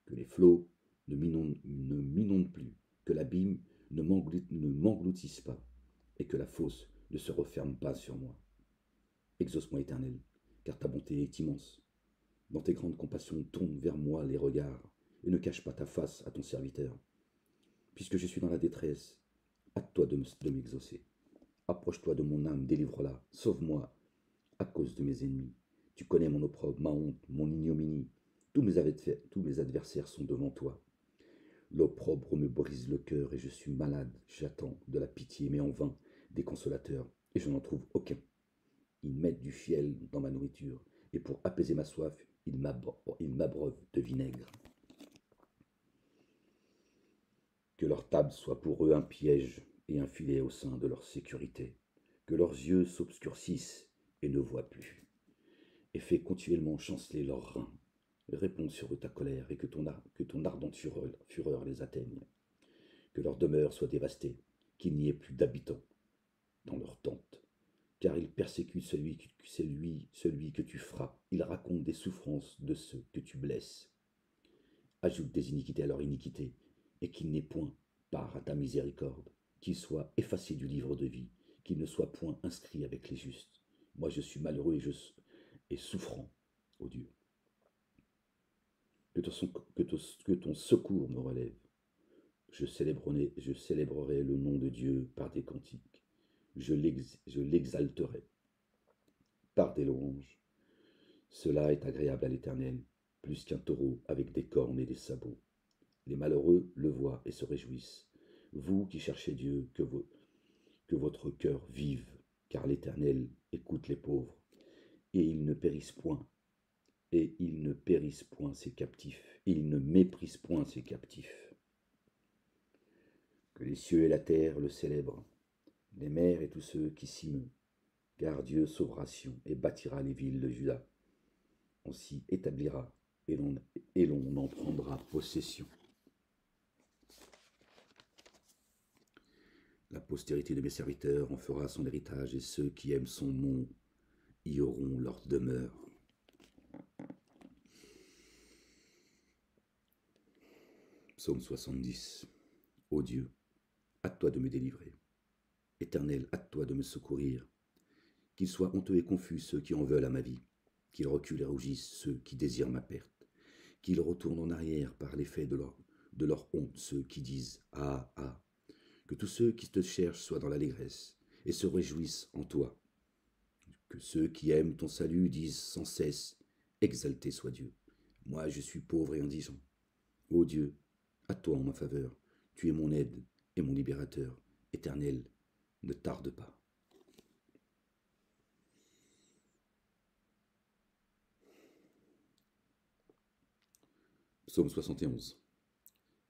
Que les flots ne m'inondent plus, que l'abîme ne m'engloutisse pas, et que la fosse ne se referme pas sur moi. Exauce-moi, Éternel, car ta bonté est immense. Dans tes grandes compassions, tourne vers moi les regards, et ne cache pas ta face à ton serviteur. Puisque je suis dans la détresse, hâte-toi de m'exaucer. Approche-toi de mon âme, délivre-la, sauve-moi à cause de mes ennemis. Tu connais mon opprobre, ma honte, mon ignominie. Tous mes adversaires sont devant toi. L'opprobre me brise le cœur et je suis malade. J'attends de la pitié, mais en vain, des consolateurs, et je n'en trouve aucun. Ils mettent du fiel dans ma nourriture, et pour apaiser ma soif, ils m'abreuvent de vinaigre. Que leur table soit pour eux un piège et un filet au sein de leur sécurité. Que leurs yeux s'obscurcissent et ne voient plus. Et fais continuellement chanceler leurs reins. Réponds sur eux ta colère et que ton ardente fureur les atteigne. Que leur demeure soit dévastée, qu'il n'y ait plus d'habitants dans leurs tentes. Car ils persécutent celui que tu frappes. Ils racontent des souffrances de ceux que tu blesses. Ajoute des iniquités à leur iniquité, et qu'il n'ait point part à ta miséricorde, qu'il soit effacé du livre de vie, qu'il ne soit point inscrit avec les justes. Moi je suis malheureux et souffrant, ô Dieu. Que ton secours me relève. Je célébrerai le nom de Dieu par des cantiques. Je l'exalterai par des louanges. Cela est agréable à l'Éternel, plus qu'un taureau avec des cornes et des sabots. Les malheureux le voient et se réjouissent. Vous qui cherchez Dieu, que votre cœur vive, car l'Éternel écoute les pauvres, et ils ne périssent point, et ils ne périssent point ses captifs, et ils ne méprisent point ses captifs. Que les cieux et la terre le célèbrent, les mers et tous ceux qui s'y meuvent, car Dieu sauvera Sion et bâtira les villes de Juda. On s'y établira et l'on en prendra possession. La postérité de mes serviteurs en fera son héritage, et ceux qui aiment son nom y auront leur demeure. Psaume 70. Ô Dieu, hâte-toi de me délivrer. Éternel, hâte-toi de me secourir. Qu'ils soient honteux et confus ceux qui en veulent à ma vie, qu'ils reculent et rougissent ceux qui désirent ma perte, qu'ils retournent en arrière par l'effet de leur honte ceux qui disent « Ah, ah ». Que tous ceux qui te cherchent soient dans l'allégresse et se réjouissent en toi. Que ceux qui aiment ton salut disent sans cesse « Exalté soit Dieu ». Moi, je suis pauvre et indigent. Ô Dieu, à toi en ma faveur, tu es mon aide et mon libérateur. Éternel, ne tarde pas. Psaume 71.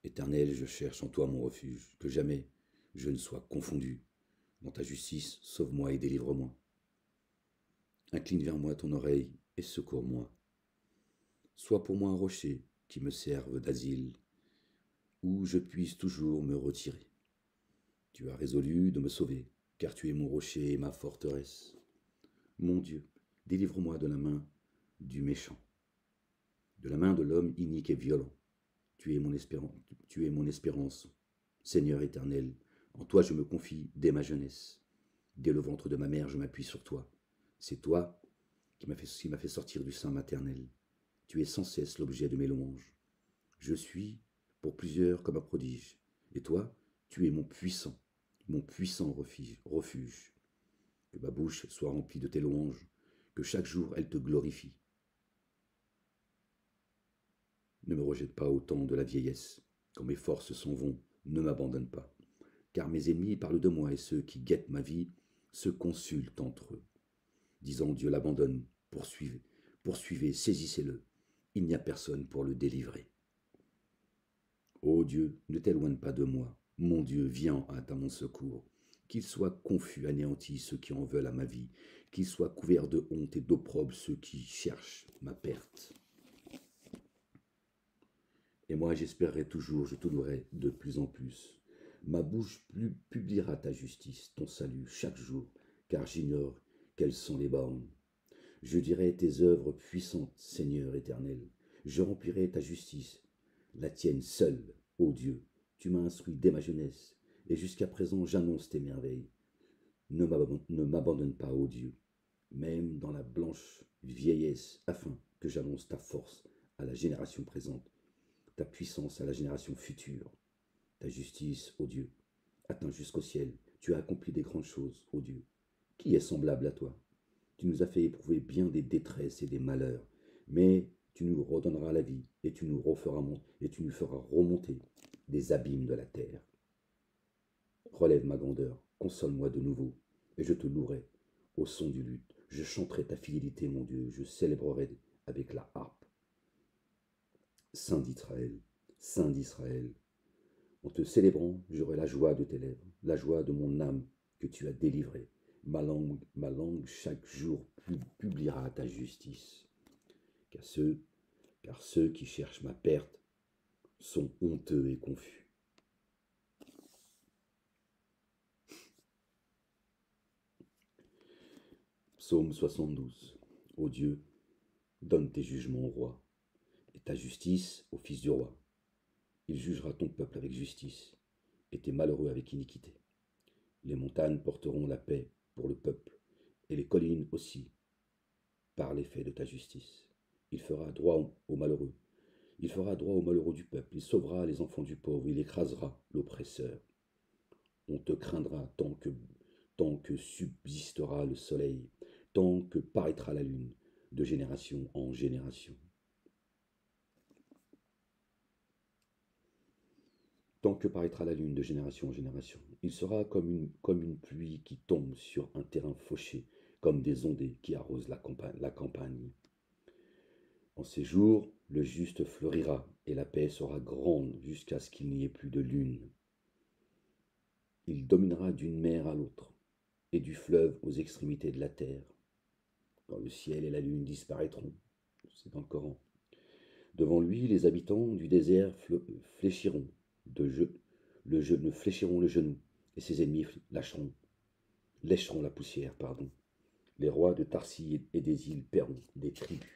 Éternel, je cherche en toi mon refuge, que jamais je ne sois confondu. Dans ta justice, sauve-moi et délivre-moi. Incline vers moi ton oreille et secours-moi. Sois pour moi un rocher qui me serve d'asile, où je puisse toujours me retirer. Tu as résolu de me sauver, car tu es mon rocher et ma forteresse. Mon Dieu, délivre-moi de la main du méchant, de la main de l'homme inique et violent. Tu es mon espérance, Seigneur éternel. En toi je me confie dès ma jeunesse. Dès le ventre de ma mère, je m'appuie sur toi. C'est toi qui m'a fait sortir du sein maternel. Tu es sans cesse l'objet de mes louanges. Je suis pour plusieurs comme un prodige. Et toi, tu es mon puissant refuge. Que ma bouche soit remplie de tes louanges, que chaque jour elle te glorifie. Ne me rejette pas au temps de la vieillesse. Quand mes forces s'en vont, ne m'abandonne pas. Car mes ennemis parlent de moi et ceux qui guettent ma vie se consultent entre eux, disant Dieu l'abandonne, poursuivez, poursuivez, saisissez-le. Il n'y a personne pour le délivrer. Ô Dieu, ne t'éloigne pas de moi. Mon Dieu, viens à mon secours. Qu'ils soient confus, anéantis ceux qui en veulent à ma vie. Qu'ils soient couverts de honte et d'opprobre ceux qui cherchent ma perte. Et moi j'espérerai toujours, je te louerai de plus en plus. Ma bouche publiera ta justice, ton salut, chaque jour, car j'ignore quelles sont les bornes. Je dirai tes œuvres puissantes, Seigneur éternel. Je remplirai ta justice, la tienne seule, ô Dieu. Tu m'as instruit dès ma jeunesse, et jusqu'à présent j'annonce tes merveilles. Ne m'abandonne pas, ô Dieu, même dans la blanche vieillesse, afin que j'annonce ta force à la génération présente, ta puissance à la génération future. Ta justice, ô Dieu, atteint jusqu'au ciel. Tu as accompli des grandes choses, ô Dieu. Qui est semblable à toi? Tu nous as fait éprouver bien des détresses et des malheurs, mais tu nous redonneras la vie, et tu nous feras remonter des abîmes de la terre. Relève ma grandeur, console-moi de nouveau, et je te louerai au son du luth. Je chanterai ta fidélité, mon Dieu, je célébrerai avec la harpe. Saint d'Israël, Saint d'Israël, en te célébrant, j'aurai la joie de tes lèvres, la joie de mon âme que tu as délivrée. Ma langue chaque jour publiera ta justice. Car ceux qui cherchent ma perte sont honteux et confus. Psaume 72. Ô Dieu, donne tes jugements au roi, et ta justice au fils du roi. Il jugera ton peuple avec justice, et tes malheureux avec iniquité. Les montagnes porteront la paix pour le peuple, et les collines aussi, par l'effet de ta justice. Il fera droit aux malheureux. Il fera droit aux malheureux du peuple. Il sauvera les enfants du pauvre. Il écrasera l'oppresseur. On te craindra tant que subsistera le soleil, tant que paraîtra la lune, de génération en génération. Tant que paraîtra la lune de génération en génération, il sera comme une pluie qui tombe sur un terrain fauché, comme des ondées qui arrosent la campagne. En ces jours, le juste fleurira, et la paix sera grande jusqu'à ce qu'il n'y ait plus de lune. Il dominera d'une mer à l'autre, et du fleuve aux extrémités de la terre. Quand le ciel et la lune disparaîtront, c'est dans le Coran. Devant lui, les habitants du désert fléchiront fléchiront le genou, et ses ennemis lècheront la poussière, pardon. Les rois de Tarsis et des îles paieront des tribus.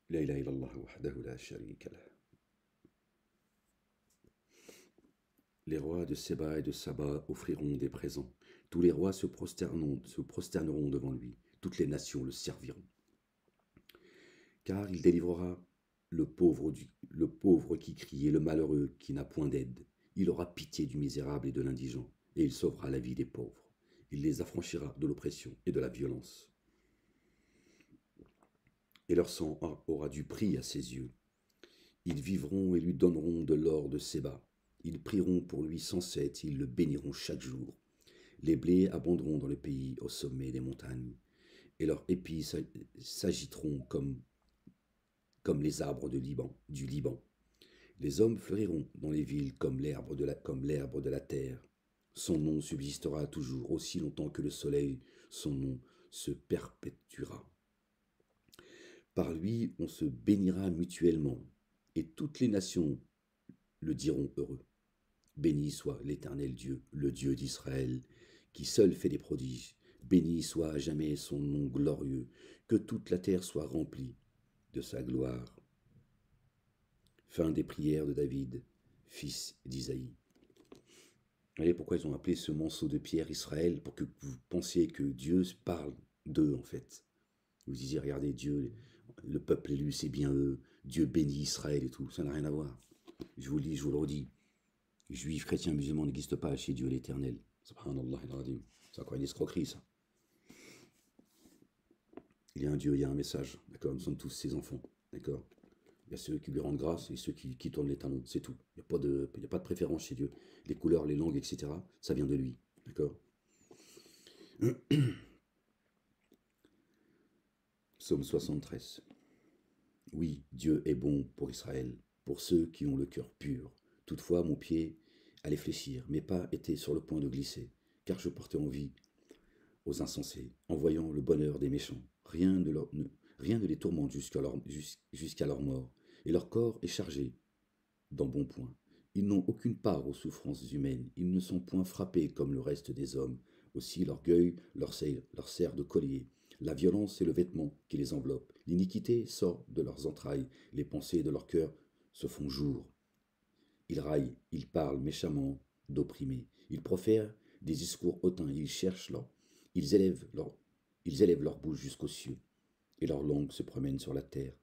La ilaha illallah wahdahu la sharika lah. Les rois de Séba et de Saba offriront des présents. Tous les rois se prosterneront devant lui. Toutes les nations le serviront. Car il délivrera le pauvre qui crie et le malheureux qui n'a point d'aide. Il aura pitié du misérable et de l'indigent, et il sauvera la vie des pauvres. Il les affranchira de l'oppression et de la violence. Et leur sang aura du prix à ses yeux. Ils vivront et lui donneront de l'or de Séba. Ils prieront pour lui sans cesse, ils le béniront chaque jour. Les blés abonderont dans le pays au sommet des montagnes, et leurs épis s'agiteront comme les arbres du Liban. Les hommes fleuriront dans les villes comme l'herbe de la terre. Son nom subsistera toujours, aussi longtemps que le soleil, son nom se perpétuera. Par lui, on se bénira mutuellement, et toutes les nations le diront heureux. Béni soit l'Éternel Dieu, le Dieu d'Israël, qui seul fait des prodiges. Béni soit à jamais son nom glorieux, que toute la terre soit remplie de sa gloire. Fin des prières de David, fils d'Isaïe. Vous voyez pourquoi ils ont appelé ce monceau de pierre Israël, pour que vous pensiez que Dieu parle d'eux en fait. Vous disiez, regardez, Dieu le peuple élu, c'est bien eux, Dieu bénit Israël et tout, ça n'a rien à voir. Je vous le dis, je vous le redis, juifs, chrétiens, musulmans n'existent pas chez Dieu l'Éternel. Subhanallah al-Azim. C'est encore une escroquerie, ça. Il y a un Dieu, il y a un message, d'accord. Nous sommes tous ses enfants, d'accord. Il y a ceux qui lui rendent grâce et ceux qui tournent les talons, c'est tout. Il n'y a pas de préférence chez Dieu. Les couleurs, les langues, etc., ça vient de lui, d'accord. Psaume 73. Oui, Dieu est bon pour Israël, pour ceux qui ont le cœur pur. Toutefois, mon pied allait fléchir, mes pas étaient sur le point de glisser, car je portais envie aux insensés, en voyant le bonheur des méchants. Rien ne les tourmente jusqu'à leur mort, et leur corps est chargé d'embonpoint. Ils n'ont aucune part aux souffrances humaines, ils ne sont point frappés comme le reste des hommes. Aussi l'orgueil leur sert de collier. La violence est le vêtement qui les enveloppe. L'iniquité sort de leurs entrailles. Les pensées de leur cœur se font jour. Ils raillent, ils parlent méchamment d'opprimés. Ils profèrent des discours hautains. Ils élèvent leur bouche jusqu'aux cieux. Et leur langue se promène sur la terre.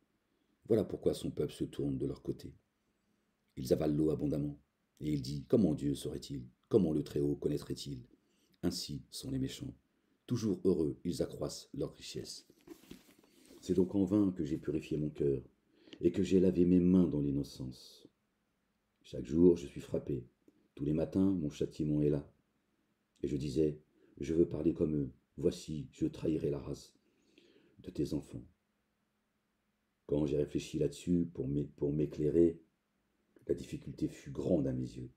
Voilà pourquoi son peuple se tourne de leur côté. Ils avalent l'eau abondamment. Et il dit, comment Dieu saurait-il? Comment le Très-Haut connaîtrait-il? Ainsi sont les méchants. Toujours heureux, ils accroissent leur richesse. C'est donc en vain que j'ai purifié mon cœur et que j'ai lavé mes mains dans l'innocence. Chaque jour, je suis frappé. Tous les matins, mon châtiment est là. Et je disais, je veux parler comme eux. Voici, je trahirai la race de tes enfants. Quand j'ai réfléchi là-dessus pour m'éclairer, la difficulté fut grande à mes yeux,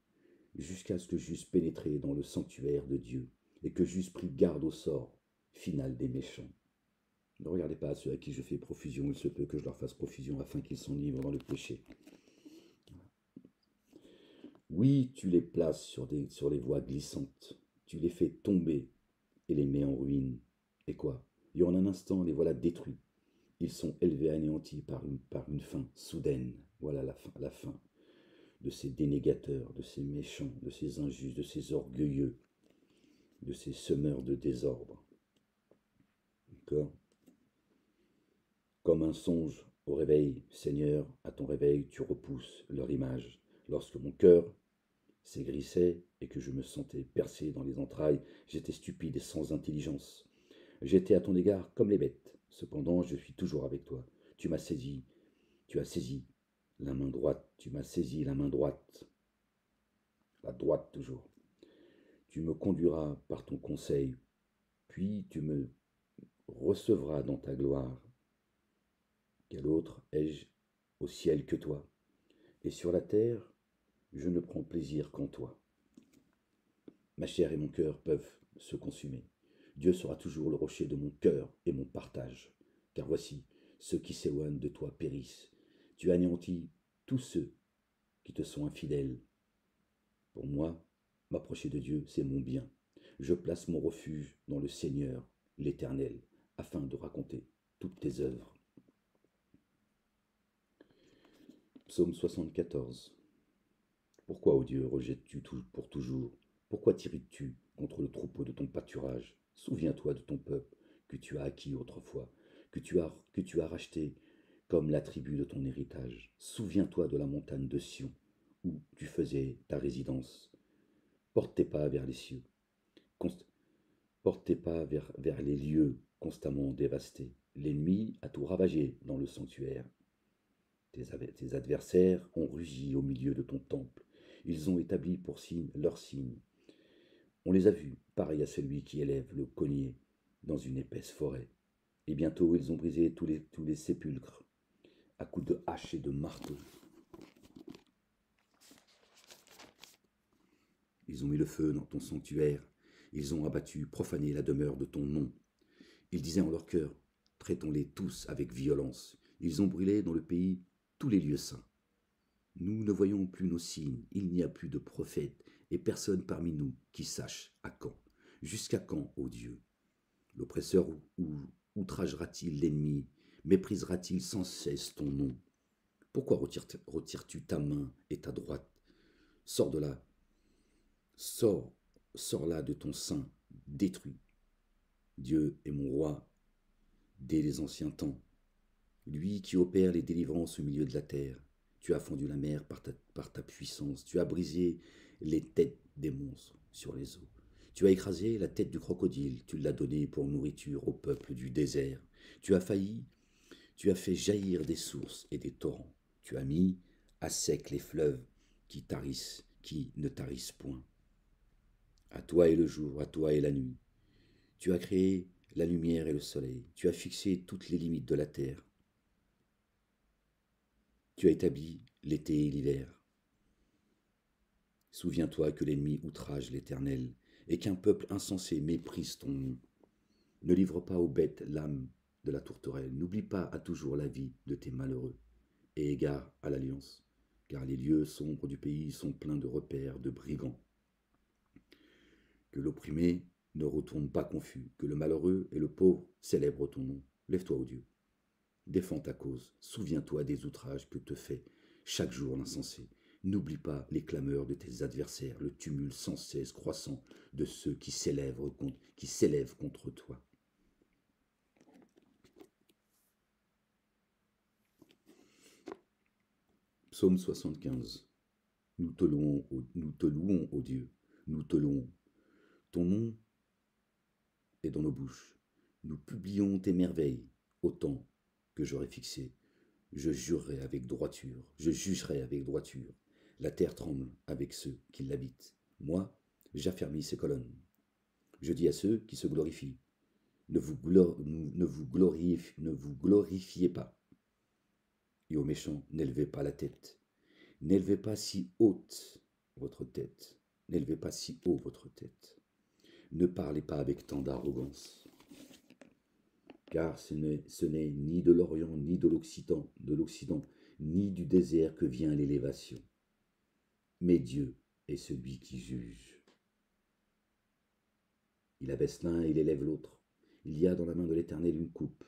jusqu'à ce que j'eusse pénétré dans le sanctuaire de Dieu et que j'eusse pris garde au sort final des méchants. Ne regardez pas à ceux à qui je fais profusion, il se peut que je leur fasse profusion afin qu'ils s'enivrent dans le péché. Oui, tu les places sur les voies glissantes, tu les fais tomber et les mets en ruine. Et quoi? Et en un instant, les voilà détruits. Ils sont élevés, anéantis par une fin soudaine. Voilà la fin de ces dénégateurs, de ces méchants, de ces injustes, de ces orgueilleux, de ces semeurs de désordre. D'accord? Comme un songe au réveil, Seigneur, à ton réveil, tu repousses leur image. Lorsque mon cœur s'aigrissait et que je me sentais percé dans les entrailles, j'étais stupide et sans intelligence. J'étais à ton égard comme les bêtes. Cependant, je suis toujours avec toi. Tu as saisi la main droite, tu m'as saisi la main droite, la droite toujours. Tu me conduiras par ton conseil, puis tu me recevras dans ta gloire. Quel autre ai-je au ciel que toi? Et sur la terre, je ne prends plaisir qu'en toi. Ma chair et mon cœur peuvent se consumer. Dieu sera toujours le rocher de mon cœur et mon partage. Car voici, ceux qui s'éloignent de toi périssent. Tu anéantis tous ceux qui te sont infidèles. Pour moi, m'approcher de Dieu, c'est mon bien. Je place mon refuge dans le Seigneur, l'Éternel, afin de raconter toutes tes œuvres. Psaume 74. Pourquoi, ô Dieu, rejettes-tu pour toujours? Pourquoi t'irrites-tu contre le troupeau de ton pâturage? Souviens-toi de ton peuple que tu as acquis autrefois, que tu as racheté comme la tribu de ton héritage. Souviens-toi de la montagne de Sion, où tu faisais ta résidence. Porte tes pas vers les cieux, porte tes pas vers les lieux constamment dévastés. L'ennemi a tout ravagé dans le sanctuaire. Tes adversaires ont rugi au milieu de ton temple. Ils ont établi pour signe leur signe. On les a vus, pareils à celui qui élève le collier dans une épaisse forêt. Et bientôt ils ont brisé tous les sépulcres à coups de hache et de marteau. Ils ont mis le feu dans ton sanctuaire. Ils ont abattu, profané la demeure de ton nom. Ils disaient en leur cœur, traitons-les tous avec violence. Ils ont brûlé dans le pays tous les lieux saints. Nous ne voyons plus nos signes, il n'y a plus de prophètes, et personne parmi nous qui sache à quand. Jusqu'à quand, ô Dieu? L'oppresseur outragera-t-il l'ennemi? Méprisera-t-il sans cesse ton nom? Pourquoi retires-tu ta main et ta droite? Sors de là, sors là de ton sein, détruis. Dieu est mon roi dès les anciens temps. lui qui opère les délivrances au milieu de la terre. Tu as fendu la mer par ta puissance, tu as brisé les têtes des monstres sur les eaux. Tu as écrasé la tête du crocodile, tu l'as donné pour nourriture au peuple du désert. Tu as failli, tu as fait jaillir des sources et des torrents. Tu as mis à sec les fleuves qui ne tarissent point. À toi est le jour, à toi est la nuit. Tu as créé la lumière et le soleil. Tu as fixé toutes les limites de la terre. Tu as établi l'été et l'hiver. Souviens-toi que l'ennemi outrage l'Éternel et qu'un peuple insensé méprise ton nom. Ne livre pas aux bêtes l'âme de la tourterelle. N'oublie pas à toujours la vie de tes malheureux et égare à l'alliance, car les lieux sombres du pays sont pleins de repères de brigands. Que l'opprimé ne retourne pas confus, que le malheureux et le pauvre célèbrent ton nom. Lève-toi, ô Dieu. Défends ta cause. Souviens-toi des outrages que te fait chaque jour l'insensé. N'oublie pas les clameurs de tes adversaires, le tumulte sans cesse croissant de ceux qui s'élèvent contre toi. Psaume 75. Nous te louons, ô Dieu. Nous te louons. Ton nom est dans nos bouches. Nous publions tes merveilles autant que j'aurai fixé. Je jurerai avec droiture, je jugerai avec droiture. La terre tremble avec ceux qui l'habitent. Moi, j'affermis ses colonnes. Je dis à ceux qui se glorifient, ne vous glorifiez pas. Et aux méchants, n'élevez pas la tête. N'élevez pas si haute votre tête. N'élevez pas si haut votre tête. Ne parlez pas avec tant d'arrogance. Car ce n'est ni de l'Orient, ni de l'Occident, ni du désert que vient l'élévation. Mais Dieu est celui qui juge. Il abaisse l'un et il élève l'autre. Il y a dans la main de l'Éternel une coupe,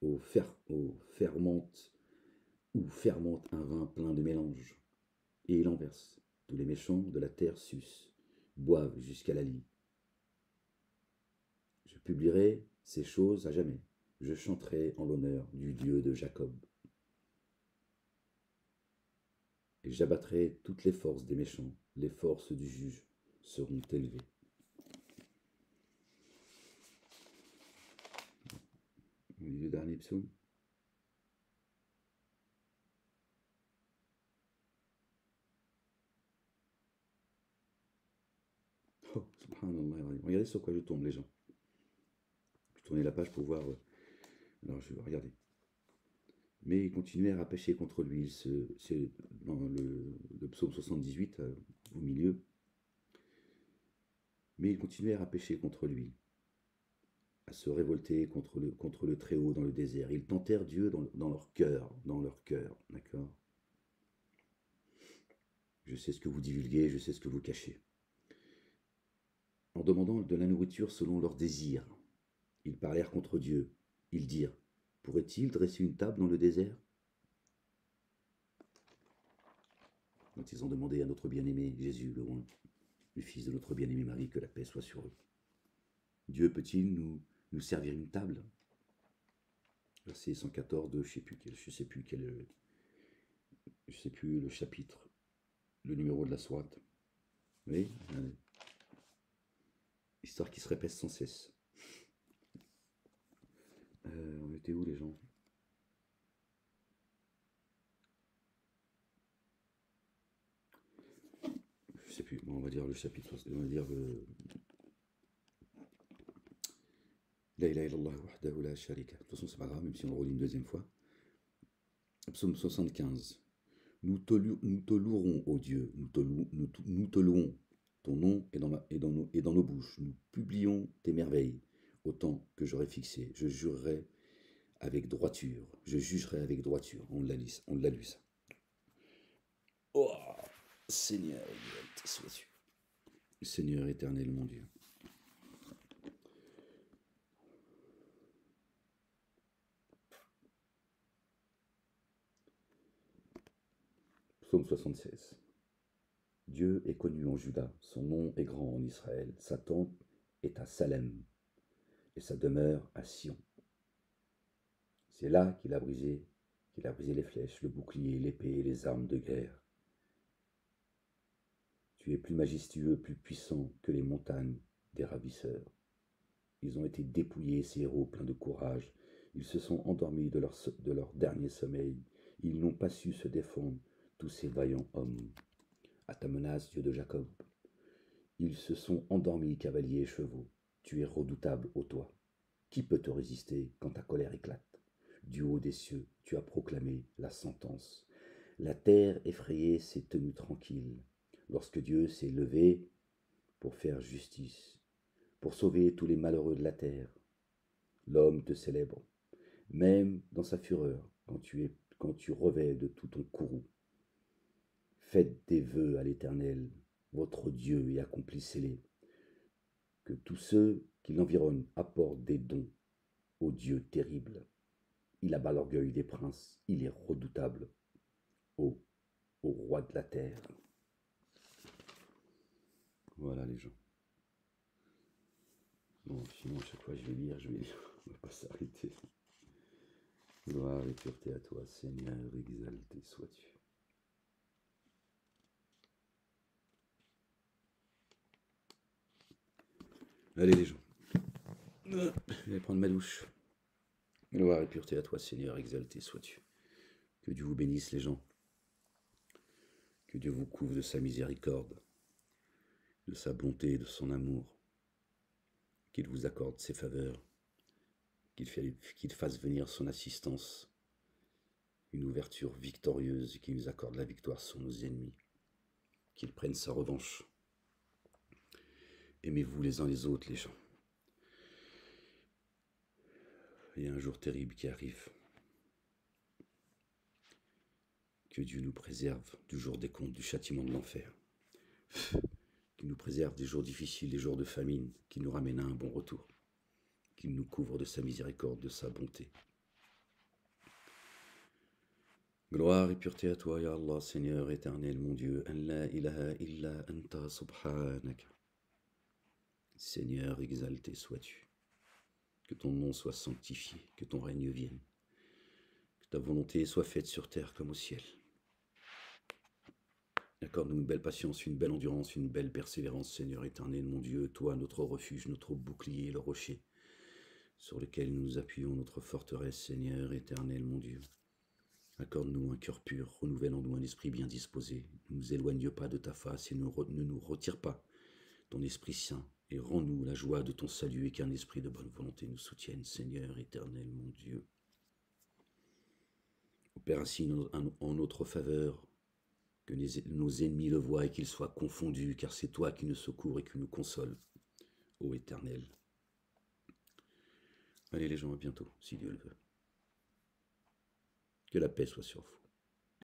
où fermente un vin plein de mélange, et il en verse. Tous les méchants de la terre sucent, boivent jusqu'à la lie. Je publierai ces choses à jamais. Je chanterai en l'honneur du Dieu de Jacob. Et j'abattrai toutes les forces des méchants. Les forces du juge seront élevées. Le dernier psaume. Oh, subhanallah. Regardez sur quoi je tombe, les gens. Je tournais la page pour voir. Alors, je vais regarder. Mais ils continuèrent à pécher contre lui. C'est dans le psaume 78, au milieu. Mais ils continuèrent à pécher contre lui, à se révolter contre le Très-Haut dans le désert. Ils tentèrent Dieu dans leur cœur, d'accord. Je sais ce que vous divulguez, je sais ce que vous cachez. En demandant de la nourriture selon leurs désirs, ils parlèrent contre Dieu. Ils dirent, pourrait-il dresser une table dans le désert? Quand ils ont demandé à notre bien-aimé Jésus, le fils de notre bien-aimé Marie, que la paix soit sur eux. Dieu peut-il nous servir une table? Verset 114 de je sais plus le chapitre, le numéro de la sourate. Oui, histoire qui se répète sans cesse. On était où les gens? Je sais plus, bon, on va dire le chapitre, on va dire le... La ilaha illallah wahdahu la sharika. De toute façon, c'est pas grave, même si on le relit une deuxième fois. Psaume 75. Nous te louerons, ô Dieu, nous te louons. Ton nom est dans nos bouches. Nous publions tes merveilles, autant que j'aurai fixé. Je jurerai avec droiture. Je jugerai avec droiture. On l'a lu ça. Oh, Seigneur, sois-tu. Seigneur éternel, mon Dieu. Psaume 76. Dieu est connu en Juda, son nom est grand en Israël, sa tente est à Salem, et sa demeure à Sion. C'est là qu'il a brisé les flèches, le bouclier, l'épée et les armes de guerre. Tu es plus majestueux, plus puissant que les montagnes des ravisseurs. Ils ont été dépouillés, ces héros pleins de courage. Ils se sont endormis de leur dernier sommeil. Ils n'ont pas su se défendre, tous ces vaillants hommes. À ta menace, Dieu de Jacob, ils se sont endormis, cavaliers et chevaux. Tu es redoutable, ô toi. Qui peut te résister quand ta colère éclate? Du haut des cieux, tu as proclamé la sentence. La terre effrayée s'est tenue tranquille. Lorsque Dieu s'est levé pour faire justice, pour sauver tous les malheureux de la terre, l'homme te célèbre, même dans sa fureur, quand tu revais de tout ton courroux. Faites des vœux à l'Éternel, votre Dieu, et accomplissez-les. Que tous ceux qui l'environnent apportent des dons au Dieu terrible. Il abat l'orgueil des princes, il est redoutable, au roi de la terre. Voilà les gens. Bon, sinon, à chaque fois je vais lire, on va pas s'arrêter. Gloire et pureté à toi, Seigneur, exalté sois-tu. Allez les gens, je vais prendre ma douche. Gloire et pureté à toi, Seigneur, exalté sois-tu. Que Dieu vous bénisse les gens. Que Dieu vous couvre de sa miséricorde, de sa bonté et de son amour. Qu'il vous accorde ses faveurs. Qu'il fasse venir son assistance. Une ouverture victorieuse et qu'il nous accorde la victoire sur nos ennemis. Qu'il prenne sa revanche. Aimez-vous les uns les autres, les gens. Il y a un jour terrible qui arrive. Que Dieu nous préserve du jour des comptes, du châtiment de l'enfer. Qu'il nous préserve des jours difficiles, des jours de famine, qu'il nous ramène à un bon retour. Qu'il nous couvre de sa miséricorde, de sa bonté. Gloire et pureté à toi, ya Allah, Seigneur éternel, mon Dieu. An la ilaha illa anta subhanaka. Seigneur, exalté sois-tu. Que ton nom soit sanctifié, que ton règne vienne. Que ta volonté soit faite sur terre comme au ciel. Accorde-nous une belle patience, une belle endurance, une belle persévérance, Seigneur éternel, mon Dieu, toi, notre refuge, notre bouclier, le rocher, sur lequel nous appuyons notre forteresse, Seigneur éternel, mon Dieu. Accorde-nous un cœur pur, renouvelle en nous un esprit bien disposé. Ne nous éloigne pas de ta face et ne nous retire pas ton Esprit Saint, et rends-nous la joie de ton salut et qu'un esprit de bonne volonté nous soutienne, Seigneur éternel, mon Dieu. Opère ainsi en notre faveur, que nos ennemis le voient et qu'ils soient confondus, car c'est toi qui nous secours et qui nous console, ô Éternel. Allez les gens, à bientôt, si Dieu le veut. Que la paix soit sur vous.